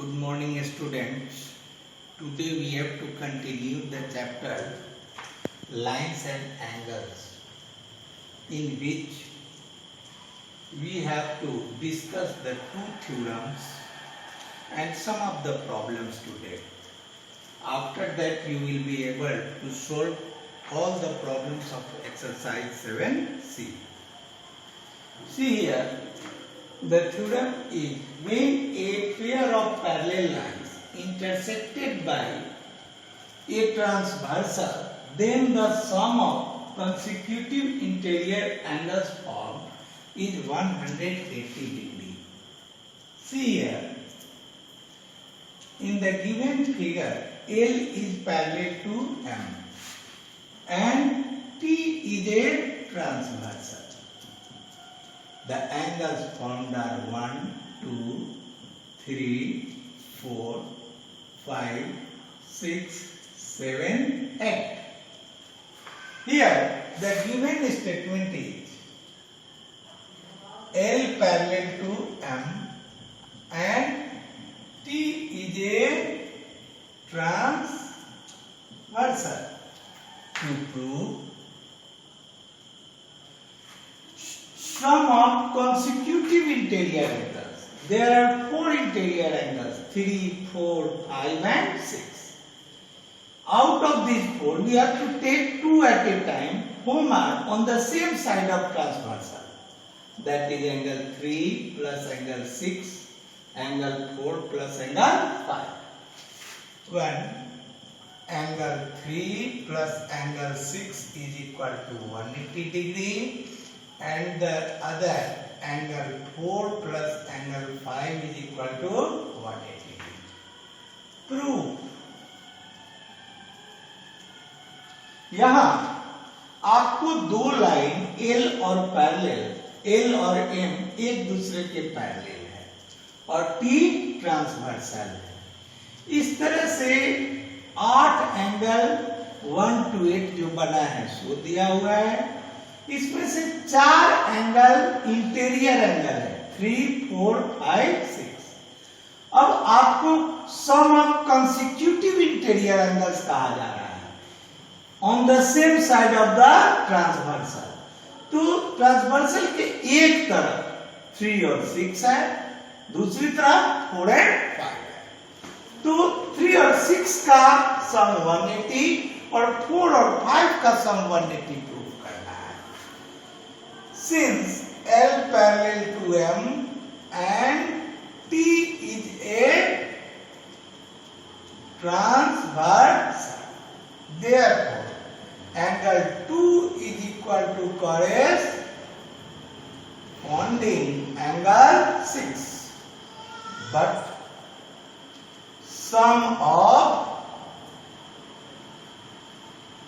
Good morning, students. Today we have to continue the chapter Lines and Angles, in which we have to discuss the two theorems and some of the problems today. After that you will be able to solve all the problems of exercise 7C. See here, the theorem is when a pair of parallel lines intersected by a transversal, then the sum of consecutive interior angles formed is 180 degree. See here, in the given figure, L is parallel to M and T is a transversal. The angles formed are 1, 2, 3, 4, 5, 6, 7, 8. Here, the given statement is L parallel to M and T is a transversal. To prove sum of consecutive interior angles. There are 4 interior angles, 3, 4, 5 and 6. Out of these 4, we have to take 2 at a time whom are on the same side of transversal. That is angle 3 plus angle 6, angle 4 plus angle 5. When angle 3 plus angle 6 is equal to 180 degree and the other angle 4 plus angle 5 is equal to 180 degree. Proof. यहाँ आपको दो line L और parallel, L और M एक दूसरे के parallel है और T ट्रांसवर्सल है. इस तरह से 8 एंगल 1 to 8 जो बना है सो दिया हुआ है. इसमें से 4 एंगल इंटीरियर एंगल है, 3, 4, 5, 6. अब आपको सम ऑफ कंसेक्यूटिव इंटीरियर एंगल्स कहा जा रहा है on the same side of the transversal. तो ट्रांसवर्सल के एक तरफ 3 और 6 है, दूसरी तरफ 4 और 5 है. तो 3 और 6 का सम 180 और 4 और 5 का सम 180 प्रूव करना है. Since L parallel to M and T is a transversal, therefore angle 2 is equal to corresponding angle 6. But sum of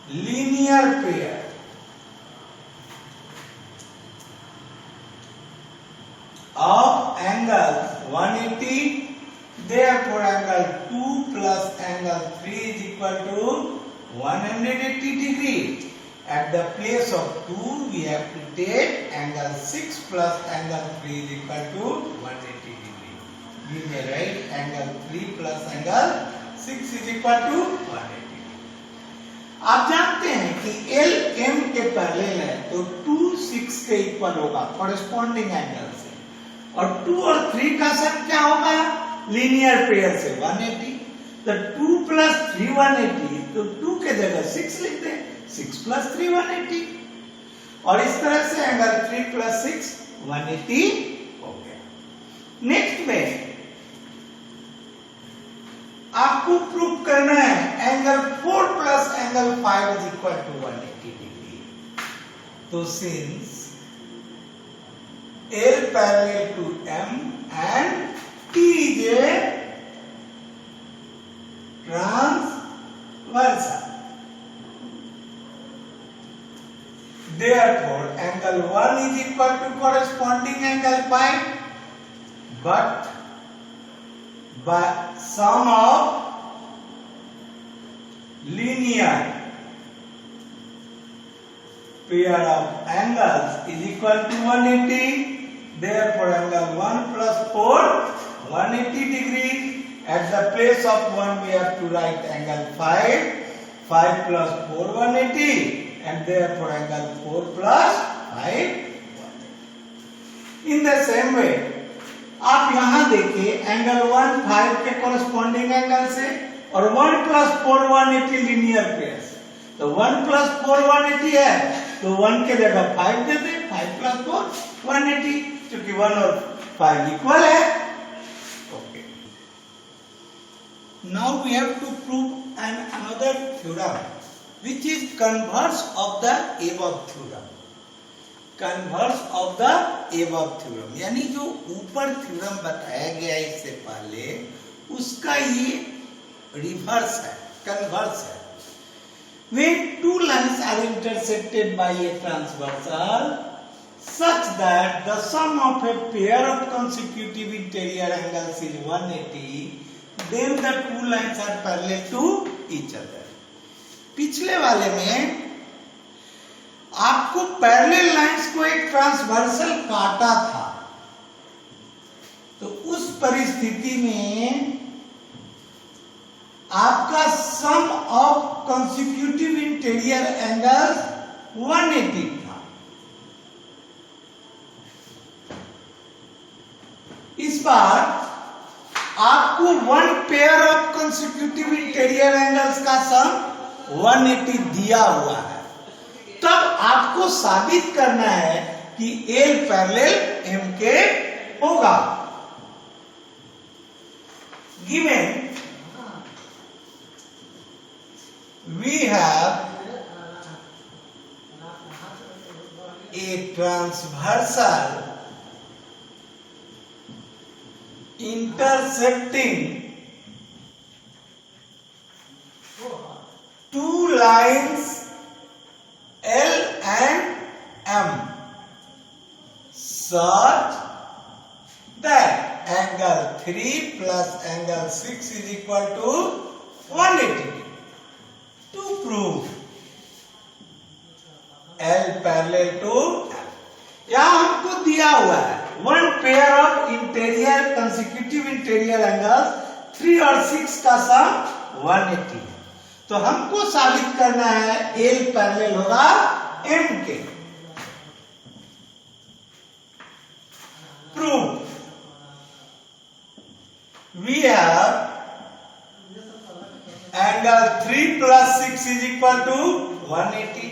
linear pair of angles 180, therefore angle 2 plus angle 3 is equal to 180 degree. At the place of 2 we have to take angle 6 plus angle 3 is equal to 180 degree. We may write angle 3 plus angle 6 is equal to 180 degree. आप जानते हैं कि L M के parallel है तो 2 6 के equal होगा corresponding angle से और 2 और 3 का सम क्या होगा लीनियर पेयर से 180. तो 2 plus 3 180, तो 2 के जगह 6 लिख दें, 6 plus 3 180 और इस तरह से एंगल 3 plus 6 180 हो गया. नेक्स्ट में आपको प्रूव करना है angle 4 plus angle 5 is equal to 180 degree. तो since L parallel to M and T is a transversal, therefore angle 1 is equal to corresponding angle 5, but by sum of linear pair of angles is equal to 180. Therefore, angle 1 plus 4, 180 degrees, At the place of 1 we have to write angle 5. 5 plus 4 180 and therefore angle 4 plus 5 180. In the same way आप यहां देखिए angle 1 5 के corresponding angle से और 1 plus 4 180 linear pair से। तो 1 plus 4 180 है तो 1 के जगह 5 दे दे। 5 plus 4 180 क्योंकि 1 और 5 इक्वल है। Okay, now we have to prove an another theorem which is converse of the above theorem. Converse of the above theorem यानी जो ऊपर थ्योरम बताया गया इससे पहले उसका ये रिवर्स है, कन्वर्स है। When two lines are intersected by a transversal such that the sum of a pair of consecutive interior angles is 180, then the two lines are parallel to each other. पिछले वाले में आपको parallel lines को एक transversal काटा था, तो उस परिस्थिति में आपका सम ऑफ कंसेक्यूटिव इंटीरियर एंगल 180 था। इस बार आपको one pair of consecutive interior angles का सम 180 दिया हुआ है। तब आपको साबित करना है कि L पैरेलल M के होगा। Given we have a transversal intersecting two lines L and M such that angle 3 plus angle 6 is equal to 180. To prove L parallel to M, यहां हमको दिया हुआ है one pair of interior consecutive interior angles 3 और 6 का सम 180 है। तो हमको साबित करना है L पैरेलल होगा M के। Prove we have angle 3 plus 6 is equal to 180.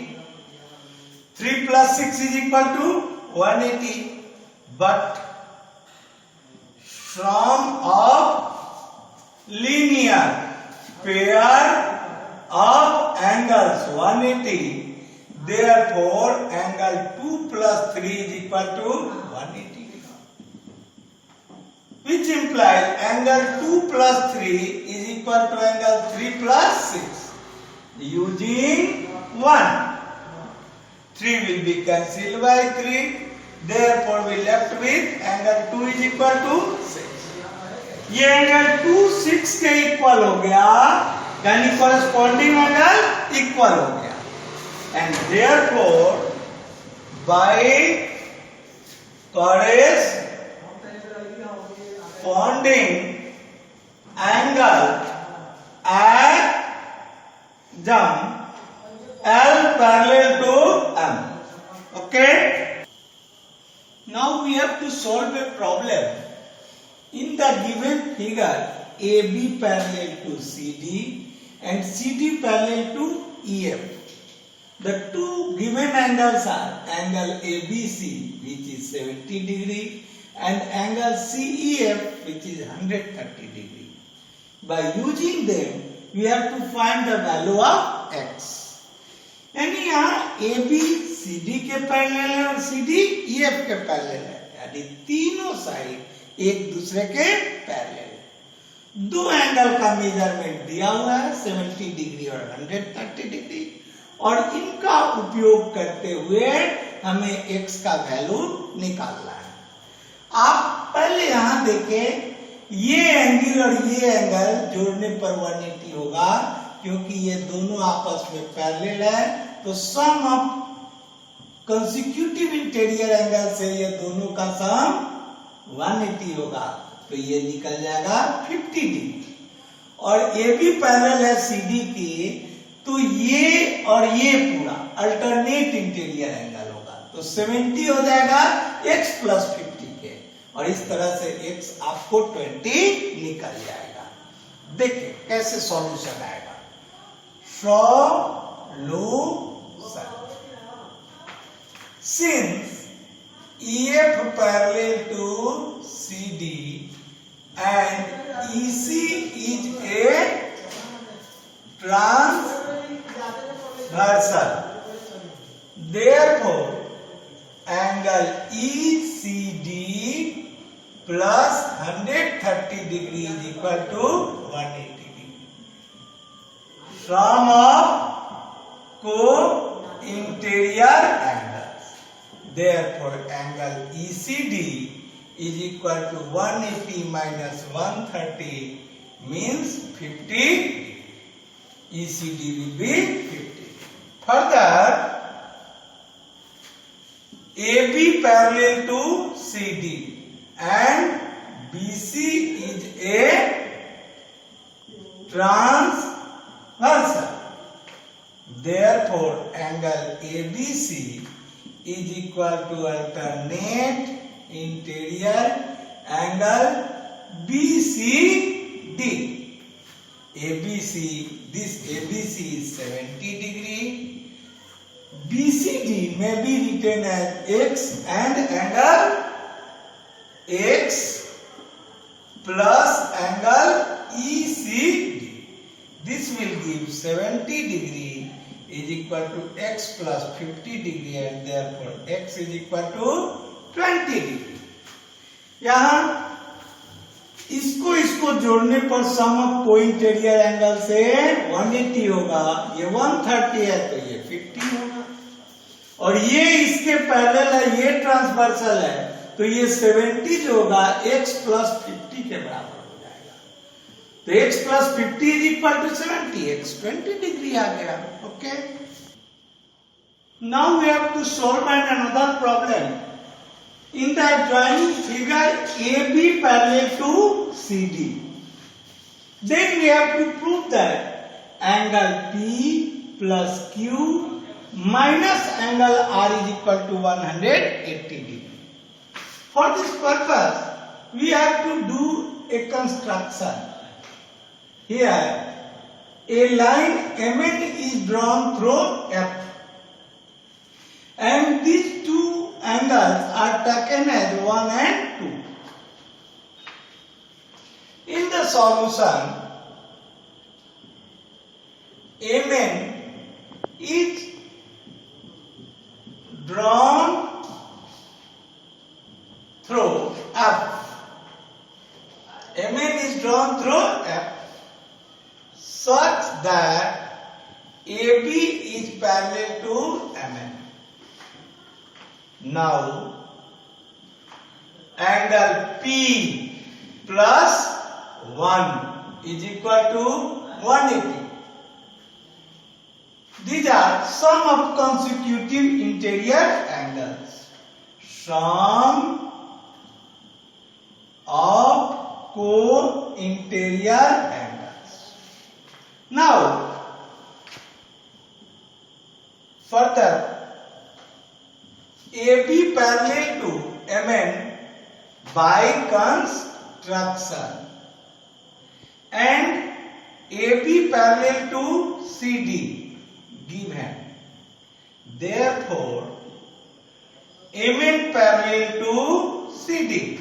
3 plus 6 is equal to 180. But sum of linear pair of angles 180, therefore angle 2 plus 3 is equal to 180, which implies angle 2 plus 3 is equal to angle 3 plus 6. Using 1, 3 will be cancelled by 3, therefore we left with angle 2 is equal to 6. ये angle 2 6 के equal हो गया, यानी corresponding angle equal हो गया, and therefore by corresponding angle at जम L parallel to M. Okay. Now we have to solve a problem. In the given figure, AB parallel to CD and CD parallel to EF. The two given angles are angle ABC, which is 70 degree, and angle CEF, which is 130 degree. By using them, we have to find the value of X. यानी यहाँ A B C D के parallel है और C D E F के parallel है, यानी तीनों side एक दूसरे के पैरेलल है। दो एंगल का मेजरमेंट दिया हुआ है 70 डिग्री और 130 डिग्री, और इनका उपयोग करते हुए हमें एक्स का वैल्यू निकालना है। आप पहले यहाँ देखें, ये एंगल और ये एंगल जोड़ने पर 180 होगा, क्योंकि ये दोनों आपस में पैरेलल है। तो सम ऑफ कंसेक्यूटिव इंटीरियर एंगल से ये दोनों का सम 180 होगा। तो ये निकल जाएगा 50 डिग्री। और ए बी पैरेलल है सी डी की, तो ये और ये पूरा अल्टरनेट इंटीरियर एंगल होगा, तो 70 हो जाएगा x प्लस 50 के, और इस तरह से x आपको 20 निकल जाएगा। देखिए कैसे सॉल्यूशन आएगा। Solution, since EF parallel to CD and EC is a transversal, therefore angle ECD plus 130 degree is equal to 180 degree. Sum of co-interior angles, therefore angle ECD is equal to 180 minus 130 means 50. ECD will be 50. Further, AB parallel to CD and BC is a transversal. Therefore, angle ABC is equal to alternate interior angle BCD. ABC, this ABC is 70 degree. BCD may be written as X and angle X plus angle ECD. This will give 70 degree is equal to X plus 50 degree, and therefore X is equal to 20 degree. यहाँ इसको जोड़ने पर सम of कोइंटेरियर angle से 180 होगा, ये 130 है तो ये 50 होगा, और ये इसके पैरेलल है, ये ट्रांसवर्सल है, तो ये 70 जो होगा x प्लस 50 के बराबर हो जाएगा। तो x plus 50 is equal to 70, x 20 degree आ गया। Okay, now we have to solve an another problem. In the adjoining figure, AB parallel to CD. Then we have to prove that angle P plus Q minus angle R is equal to 180 degree. For this purpose, we have to do a construction. Here, a line MN is drawn through F, and these two angles are taken as 1 and 2. In the solution, MN is drawn through F. MN is drawn through F such that AB is parallel to MN. Now, angle P plus 1 is equal to 180. These are sum of consecutive interior angles. Sum of co-interior angles. Now, further, AB parallel to MN by construction and AB parallel to CD given. Therefore, MN parallel to CD.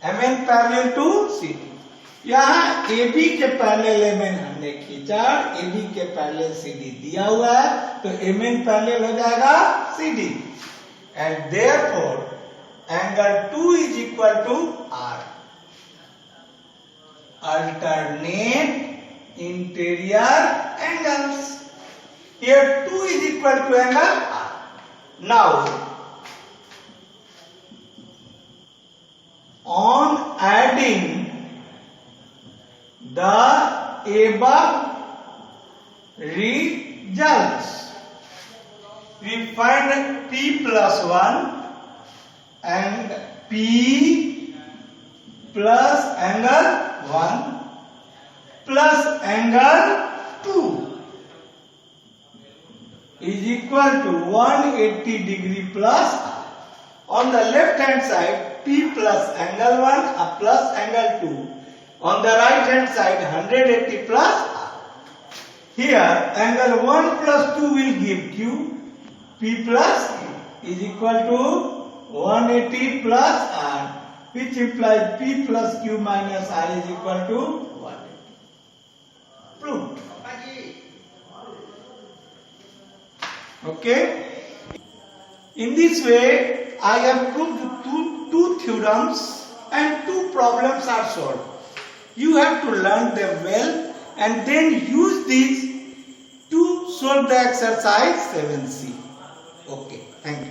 MN parallel to CD. यहाँ AB के parallel MN हमने खींचा, AB के parallel CD दिया हुआ है, तो MN parallel हो जाएगा CD, and therefore angle 2 is equal to R. Alternate interior angles. Here 2 is equal to angle R. Now, on adding the above results, we find P plus 1 and P plus angle 1 plus angle 2 is equal to 180 degree plus r. On the left hand side, P plus angle 1 plus angle 2. On the right hand side, 180 plus r. Here, angle 1 plus 2 will give Q. P plus Q is equal to 180 plus r, which implies P plus Q minus r is equal to 180. Proved. Okay. In this way, I have proved two theorems and 2 problems are solved. You have to learn them well and then use these to solve the exercise 7C. Okay, thank you.